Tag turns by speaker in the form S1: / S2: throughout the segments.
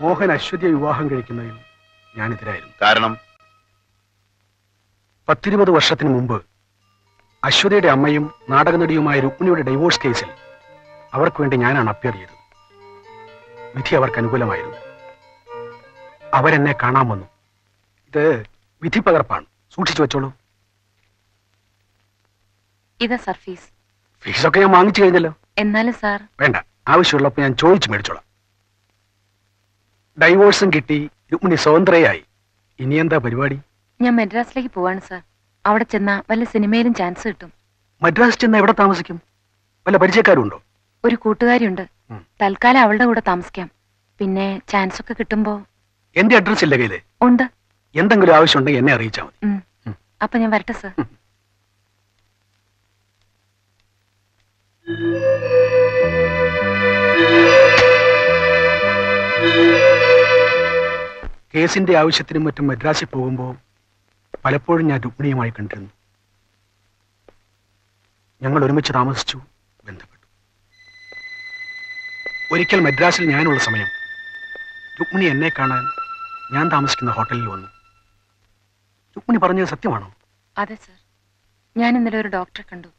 S1: മോഹൻ അശ്വതിയെ വിവാഹം കഴിക്കുന്നതിൽ ഞാനെതിരായിരുന്നു.
S2: കാരണം
S1: 10-20 വർഷത്തിന് മുമ്പ് അശ്വതിയുടെ അമ്മയും നാടകനടിയുമായ രുക്മിണിയുടെ ഡൈവോഴ്സ് കേസിൽ അവർക്ക് വേണ്ടി ഞാനാണ് അപ്പിയർ ചെയ്തത്. വിധി അവർക്ക് അനുകൂലമായിരുന്നു. അവരെന്നെ കാണാൻ വന്നു. ഇത് വിധി പകർപ്പാണ്, സൂക്ഷിച്ചു വെച്ചോളൂ.
S3: ഇതാ സർ ഫീസ്.
S1: ഫീസൊക്കെ ഞാൻ വാങ്ങിച്ചു കഴിഞ്ഞല്ലോ.
S3: എന്നാലും സാർ
S1: വേണ്ട, ആവശ്യമുള്ളപ്പോൾ ഞാൻ ചോദിച്ചു മേടിച്ചോളാം. ഡൈവോഴ്സും കിട്ടി, രുക്മിണി സ്വതന്ത്രയായി. ഇനി എന്താ പരിപാടി?
S3: ഞാൻ മദ്രാസിലേക്ക് പോവാണ് സാർ. അവിടെ ചെന്നാ വല്ല സിനിമയിലും ചാൻസ് കിട്ടും.
S1: മദ്രാസ് ചെന്ന എവിടെ താമസിക്കും? വല്ല പരിചയക്കാരുണ്ടോ?
S3: ഒരു കൂട്ടുകാരിയുണ്ട്. തൽക്കാലം അവളുടെ കൂടെ താമസിക്കാം. പിന്നെ ചാൻസ് ഒക്കെ കിട്ടുമ്പോ.
S1: എന്റെ അഡ്രസ് ഇല്ല കയ്യില്?
S3: ഉണ്ട്.
S1: എന്തെങ്കിലും ആവശ്യമുണ്ടെങ്കിൽ എന്നെ അറിയിച്ചാൽ മതി.
S3: അപ്പൊ ഞാൻ വരട്ടെ സാർ.
S1: കേസിന്റെ ആവശ്യത്തിനും മറ്റും മദ്രാസിൽ പോകുമ്പോൾ പലപ്പോഴും ഞാൻ രുക്മിണിയുമായി കണ്ടിരുന്നു. ഞങ്ങൾ ഒരുമിച്ച് താമസിച്ചു, ബന്ധപ്പെട്ടു. ഒരിക്കൽ മദ്രാസിൽ ഞാനുള്ള സമയം രുക്മിണി എന്നെ കാണാൻ ഞാൻ താമസിക്കുന്ന ഹോട്ടലിൽ വന്നു. രുക്മിണി പറഞ്ഞത് സത്യമാണോ?
S3: അതെ സർ, ഞാൻ ഇന്നലെ ഒരു ഡോക്ടറെ കണ്ടു.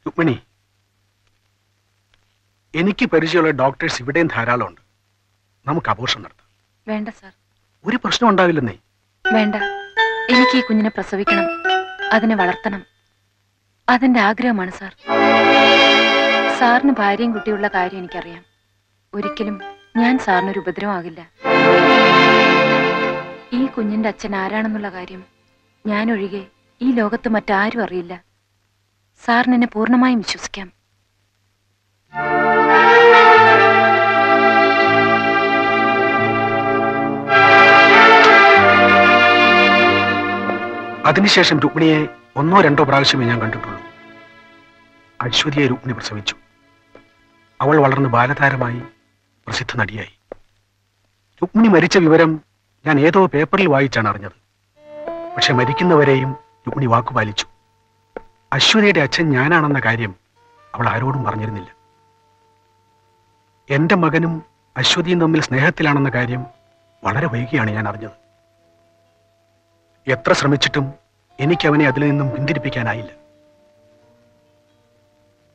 S1: രുക്മിണി, എനിക്ക് പരിചയമുള്ള ഡോക്ടേഴ്സ് ഇവിടെയും ധാരാളമുണ്ട്. നമുക്ക് അബോർഷൻ നടത്താം.
S3: വേണ്ട സർ.
S1: ഒരു പ്രശ്നം ഉണ്ടാവില്ലെന്നേ.
S3: വേണ്ട, എനിക്ക് ഈ കുഞ്ഞിനെ പ്രസവിക്കണം, അതിനെ വളർത്തണം. അതെന്റെ ആഗ്രഹമാണ് സാർ. സാറിന് ഭാര്യയും കുട്ടിയുള്ള കാര്യം എനിക്കറിയാം. ഒരിക്കലും ഞാൻ സാറിനൊരു ഉപദ്രവമാകില്ല. ഈ കുഞ്ഞിന്റെ അച്ഛൻ ആരാണെന്നുള്ള കാര്യം ഞാൻ ഒഴികെ ഈ ലോകത്ത് മറ്റാരും അറിയില്ല. സാറിന് എന്നെ പൂർണ്ണമായും വിശ്വസിക്കാം.
S1: അതിനുശേഷം രുക്മിണിയെ 1-2 പ്രാവശ്യമേ ഞാൻ കണ്ടിട്ടുള്ളൂ. അശ്വതിയെ രുക്മിണി പ്രസവിച്ചു. അവൾ വളർന്ന് ബാലതാരമായി, പ്രസിദ്ധ നടിയായി. രുക്മിണി മരിച്ച വിവരം ഞാൻ ഏതോ പേപ്പറിൽ വായിച്ചാണ് അറിഞ്ഞത്. പക്ഷെ മരിക്കുന്നവരെയും രുക്മിണി വാക്കുപാലിച്ചു. അശ്വതിയുടെ അച്ഛൻ ഞാനാണെന്ന കാര്യം അവൾ ആരോടും പറഞ്ഞിരുന്നില്ല. എന്റെ മകനും അശ്വതിയും തമ്മിൽ സ്നേഹത്തിലാണെന്ന കാര്യം വളരെ വൈകിയാണ് ഞാൻ അറിഞ്ഞത്. എത്ര ശ്രമിച്ചിട്ടും എനിക്ക് അവനെ അതിൽ നിന്നും പിന്തിരിപ്പിക്കാനായില്ല.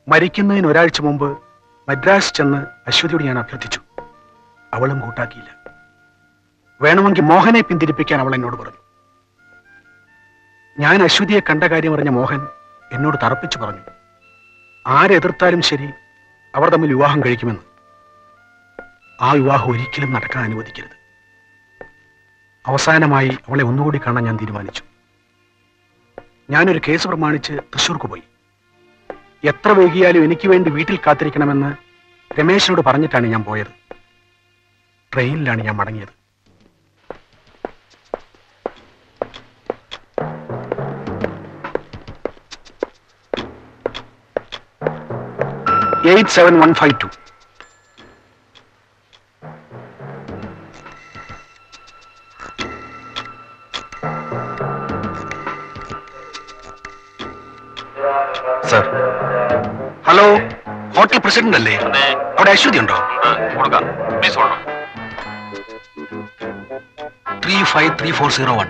S1: മരിക്കുന്നതിന് ഒരാഴ്ച മുമ്പ് മദ്രാസ് ചെന്ന് അശ്വതിയോട് ഞാൻ അഭ്യർത്ഥിച്ചു. അവളും കൂട്ടാക്കിയില്ല. വേണമെങ്കിൽ മോഹനെ പിന്തിരിപ്പിക്കാൻ അവൾ എന്നോട് പറഞ്ഞു. ഞാൻ അശ്വതിയെ കണ്ട കാര്യം അറിഞ്ഞ മോഹൻ എന്നോട് തറപ്പിച്ചു പറഞ്ഞു, ആരെതിർത്താലും ശരി അവർ തമ്മിൽ വിവാഹം കഴിക്കുമെന്ന്. ആ വിവാഹം ഒരിക്കലും നടക്കാൻ അനുവദിക്കരുത്. അവസാനമായി അവളെ ഒന്നുകൂടി കാണാൻ ഞാൻ തീരുമാനിച്ചു. ഞാനൊരു കേസ് പ്രമാണിച്ച് തൃശ്ശൂർക്ക് പോയി. എത്ര വൈകിയാലും എനിക്ക് വേണ്ടി വീട്ടിൽ കാത്തിരിക്കണമെന്ന് രമേശനോട് പറഞ്ഞിട്ടാണ് ഞാൻ പോയത്. ട്രെയിനിലാണ് ഞാൻ മടങ്ങിയത്. $87,152.
S2: സർ.
S1: ഹലോ, ഹോട്ടൽ പ്രസിഡന്റ് അല്ലേ? അവിടെ അശ്വതി ഉണ്ടോ? 353401.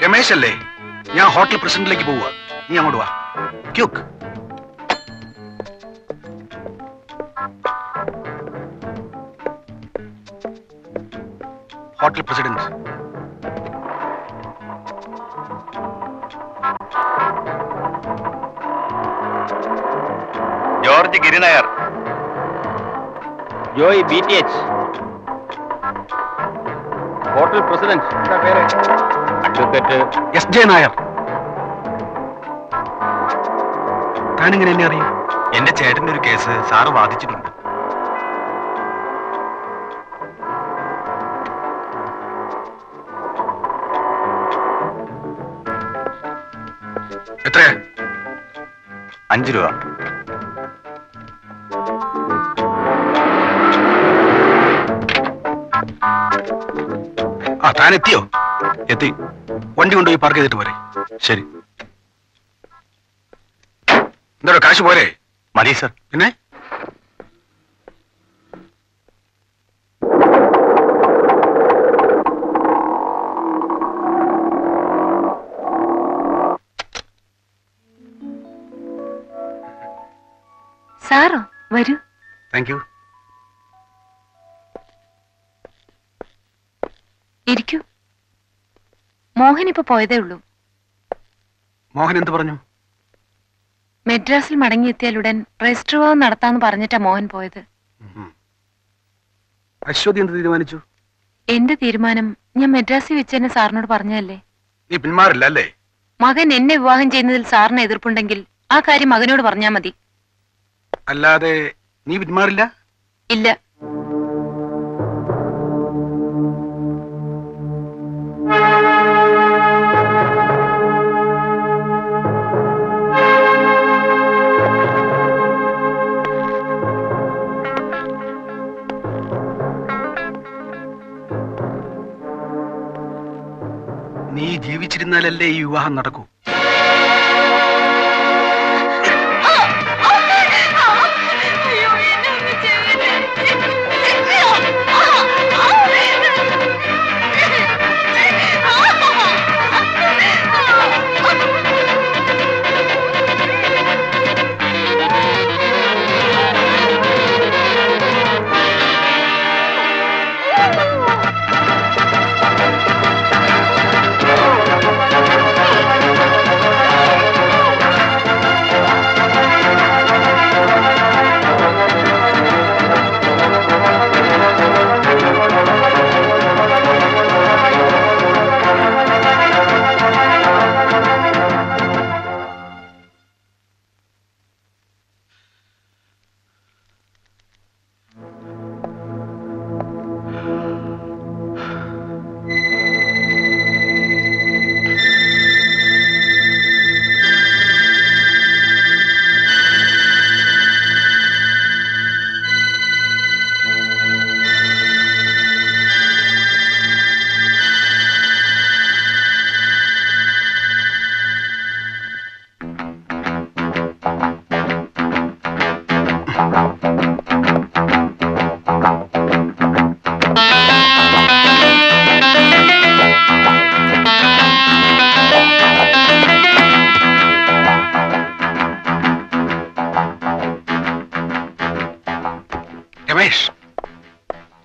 S1: രമേശ് അല്ലേ? ഞാൻ ഹോട്ടൽ പ്രസിഡന്റിലേക്ക് പോവുക. നീ അങ്ങോട്ട് വാ. Quick. Hotel president.
S2: George Girinair.
S4: Joy BTH. Hotel president. എന്താ പേര്? Advocate
S1: SJ Nair. താനിങ്ങനെ എന്നെ അറിയും?
S2: എന്റെ ചേട്ടന്റെ ഒരു കേസ് സാറ് വാദിച്ചിട്ടുണ്ട്.
S1: എത്രയാ?
S2: 5 രൂപ.
S1: ആ താൻ എത്തിയോ?
S2: എത്തി.
S1: വണ്ടി കൊണ്ടുപോയി പാർക്ക് ചെയ്തിട്ട് പോരെ.
S2: ശരി.
S1: എന്താ കാശ് പോരെ?
S2: മതി സർ.
S1: പിന്നെ
S3: സാറോ? വരൂ.
S1: Thank you.
S3: ഇരിക്കൂ. മോഹൻ ഇപ്പൊ പോയതേ ഉള്ളൂ.
S1: മോഹൻ എന്ത് പറഞ്ഞു?
S3: മെഡ്രാസിൽ മടങ്ങിയെത്തിയാലുടൻ രജിസ്റ്റർ വിവാഹം നടത്താന്ന് പറഞ്ഞിട്ടാ മോഹൻ പോയത്.
S1: അശ്വതി എന്ത് തീരുമാനിച്ചു?
S3: എന്റെ തീരുമാനം ഞാൻ മെഡ്രാസിൽ വെച്ച് തന്നെ സാറിനോട് പറഞ്ഞതല്ലേ.
S1: നീ പിന്മാറില്ല അല്ലേ?
S3: മകൻ എന്നെ വിവാഹം ചെയ്യുന്നതിൽ സാറിന് എതിർപ്പുണ്ടെങ്കിൽ ആ കാര്യം മകനോട് പറഞ്ഞാൽ മതി.
S1: അല്ലാതെ നീ പിന്മാറില്ല?
S3: ഇല്ല.
S1: നീ ജീവിച്ചിരുന്നാലല്ലേ ഈ വിവാഹം നടക്കൂ.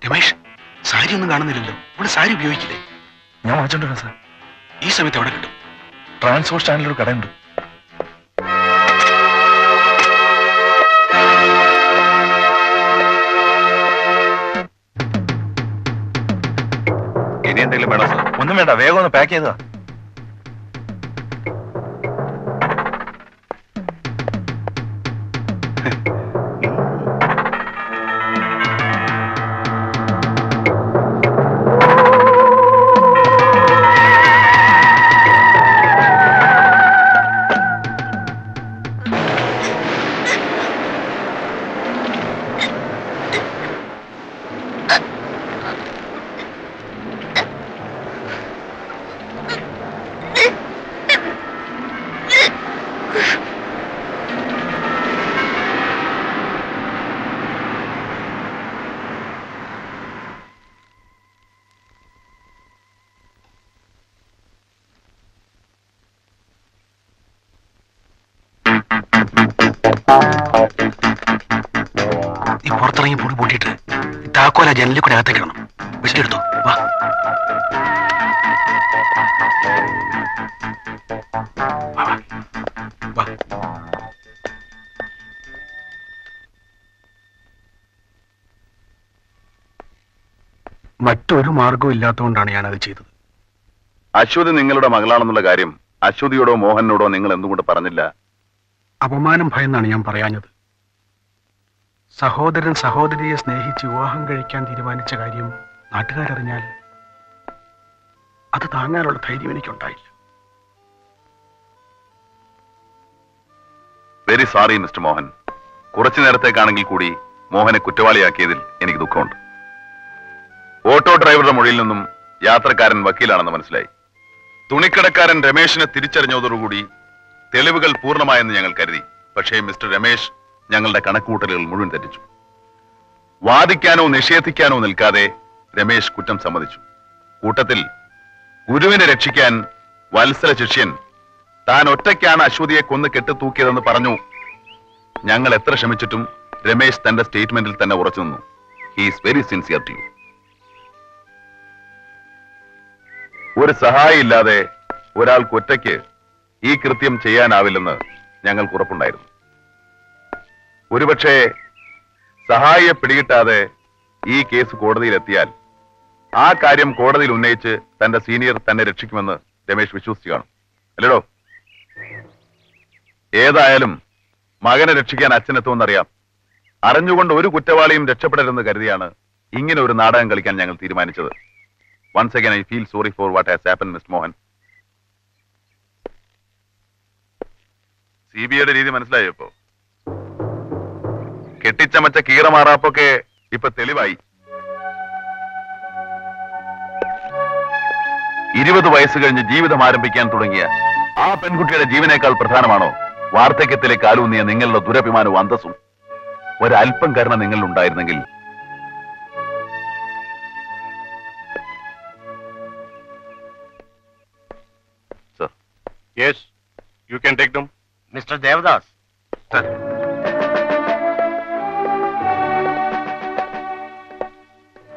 S1: രമേഷ്, സാരി ഒന്നും കാണുന്നില്ലല്ലോ. ഇവിടെ സാരി ഉപയോഗിക്കില്ലേ?
S2: ഞാൻ വാങ്ങിച്ചോണ്ടിരാ സാർ.
S1: ഈ സമയത്ത് എവിടെ കിട്ടും?
S2: ട്രാൻസ്പോർട്ട് സ്റ്റാൻഡിലൊരു കടയുണ്ട്. ഇനി എന്തെങ്കിലും വേണോ സാർ? ഒന്നും വേണ്ട, വേഗം ഒന്ന് പാക്ക് ചെയ്തതാ.
S1: നീ പുറത്തിറങ്ങി പൊടി പൂട്ടിയിട്ട് താക്കോല ജനലിൽ കൂടെ അകത്തേക്ക് ഇടണം. വെട്ടിയെടുത്തു. വാ. വാ. മറ്റൊരു മാർഗവും ഇല്ലാത്തതുകൊണ്ടാണ് ഞാനത് ചെയ്തത്.
S5: അശ്വതി നിങ്ങളുടെ മകളാണെന്നുള്ള കാര്യം അശ്വതിയോടോ മോഹനോടോ നിങ്ങൾ എന്തുകൊണ്ട് പറഞ്ഞില്ല?
S1: അപമാനം ഭയന്നാണ് ഞാൻ പറയാഞ്ഞത്. സഹോദരൻ സഹോദരിയെ സ്നേഹിച്ച് വിവാഹം കഴിക്കാൻ തീരുമാനിച്ച കാര്യം നാട്ടുകാരറിഞ്ഞാൽ അത് താങ്ങാനുള്ള ധൈര്യം എനിക്കുണ്ടായില്ല.
S5: Very sorry mister Mohan. കുറച്ചു നേരത്തേക്കാണെങ്കിൽ കൂടി മോഹനെ കുറ്റവാളിയാക്കിയതിൽ എനിക്ക് ദുഃഖമുണ്ട്. ഓട്ടോ ഡ്രൈവറുടെ മൊഴിയിൽ നിന്നും യാത്രക്കാരൻ വക്കീലാണെന്ന് മനസ്സിലായി. തുണിക്കടക്കാരൻ രമേശിനെ തിരിച്ചറിഞ്ഞതോടുകൂടി തെളിവുകൾ പൂർണ്ണമായെന്ന് ഞങ്ങൾ കരുതി. പക്ഷേ മിസ്റ്റർ രമേശ് ഞങ്ങളുടെ കണക്കുകൂട്ടലുകൾ മുഴുവൻ തെറ്റിച്ചു. വാദിക്കാനോ നിഷേധിക്കാനോ നിൽക്കാതെ രമേശ് കുറ്റം സമ്മതിച്ചു. കൂട്ടത്തിൽ ഗുരുവിനെ രക്ഷിക്കാൻ വത്സല ശിഷ്യൻ താൻ ഒറ്റയ്ക്കാണ് അശ്വതിയെ കൊന്ന് കെട്ടിത്തൂക്കിയതെന്ന് പറഞ്ഞു. ഞങ്ങൾ എത്ര ശ്രമിച്ചിട്ടും രമേശ് തന്റെ സ്റ്റേറ്റ്മെന്റിൽ തന്നെ ഉറച്ചു നിന്നു. He is very sincere to you. ഒരു സഹായി ഇല്ലാതെ ഒരാൾക്ക് ഒറ്റയ്ക്ക് ഈ കൃത്യം ചെയ്യാനാവില്ലെന്ന് ഞങ്ങൾക്ക് ഉറപ്പുണ്ടായിരുന്നു. ഒരുപക്ഷെ സഹായിയെ പിടികിട്ടാതെ ഈ കേസ് കോടതിയിലെത്തിയാൽ ആ കാര്യം കോടതിയിൽ ഉന്നയിച്ച് തന്റെ സീനിയർ തന്നെ രക്ഷിക്കുമെന്ന് രമേശ് വിശ്വസിച്ചു കാണും. അല്ലടോ? ഏതായാലും മകനെ രക്ഷിക്കാൻ അച്ഛനെത്തുമെന്നറിയാം. അറിഞ്ഞുകൊണ്ട് ഒരു കുറ്റവാളിയും രക്ഷപ്പെടരുതെന്ന് കരുതിയാണ് ഇങ്ങനെ ഒരു നാടകം കളിക്കാൻ ഞങ്ങൾ തീരുമാനിച്ചത്. Once again, I feel sorry for what has happened, Mr. Mohan. CBIയുടെ രീതി മനസ്സിലായോ? ഇപ്പോ കെട്ടിച്ചമച്ച കീറമാറാപ്പൊക്കെ ഇപ്പൊ തെളിവായി. 20 വയസ്സ് കഴിഞ്ഞ് ജീവിതം ആരംഭിക്കാൻ തുടങ്ങിയ ആ പെൺകുട്ടിയുടെ ജീവനേക്കാൾ പ്രധാനമാണോ വാർദ്ധക്യത്തിലെ കാലൂന്നിയ നിങ്ങളുടെ ദുരഭിമാനവും അന്തസ്സും? ഒരല്പം കരുണ നിങ്ങളിൽ ഉണ്ടായിരുന്നെങ്കിൽ.
S2: Yes, you can take them.
S4: Mr. Devadas.
S2: Sir.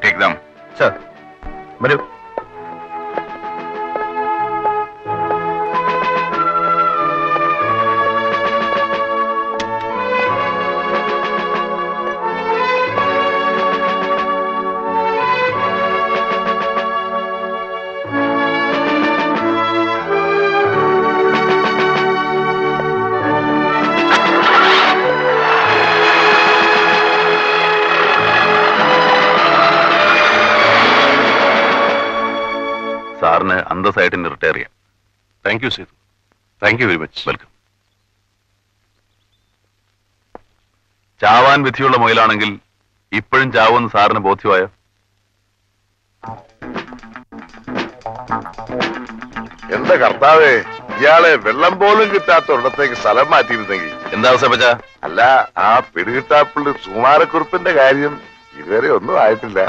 S5: Take them.
S2: Sir. വരൂ.
S5: സാറിന് അന്തസ്സായിട്ട് റിട്ടയർ ചെയ്യാം.
S2: Thank you, Setu. Thank you very much.
S5: Welcome. ചാവാൻ വിധിയുള്ള മുയലാണെങ്കിൽ ഇപ്പോഴും ചാവുമെന്ന് സാറിന് ബോധ്യമായോ?
S6: എന്റെ കർത്താവേ, ഇയാളെ വെള്ളം പോലും കിട്ടാത്ത ഒരിടത്തേക്ക് സ്ഥലം മാറ്റിയിരുന്നെങ്കിൽ.
S5: എന്താ അവസ്ഥ?
S6: അല്ല, ആ പിടികിട്ടാപ്പിള്ളി സുകുമാരക്കുറുപ്പിന്റെ കാര്യം ഇതുവരെ ഒന്നും ആയിട്ടില്ല.